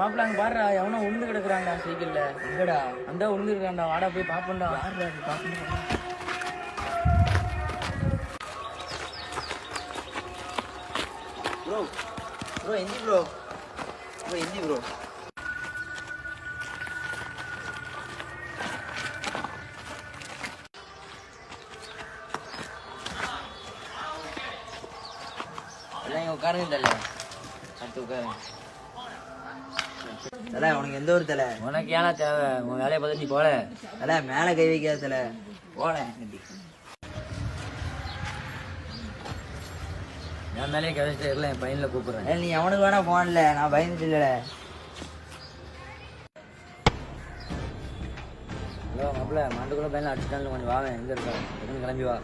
மாப்பிள்ள அங்க பாடுறா எவனோ உளுந்து கிடக்குறான்டா சைக்கிள்ல. எங்கடா? அந்த உளுந்து இருக்கான்டா, வாடா போய் பாப்போம்டா. யாருடா பாப்போம். ப்ரோ ப்ரோ எந்தி ப்ரோ ப்ரோ எந்தி ப்ரோ. எல்லாம் இங்கே உட்காருங்க தலை. அடுத்து உட்காருங்க தலை. உனக்கு எந்த ஊர் தலை? உனக்கு ஏன்னா தேவை? உன் வேலையை பார்த்து நீ போல. தலை மேலே கை வைக்காத தலை. போல என் மேலேயே கதைச்சிட்டு இல்லை, என் பையனில் கூப்பிட்றேன். நீ அவனுக்கு வேணா போன்ல, நான் பயந்துட்டு இல்ல. ஹலோ மாப்பிள்ள, மாட்டுக்குள்ள பையனை அடிச்சுட்டான்னு கொஞ்சம் வாங்க. எங்கே இருக்கா? கிளம்பி வா.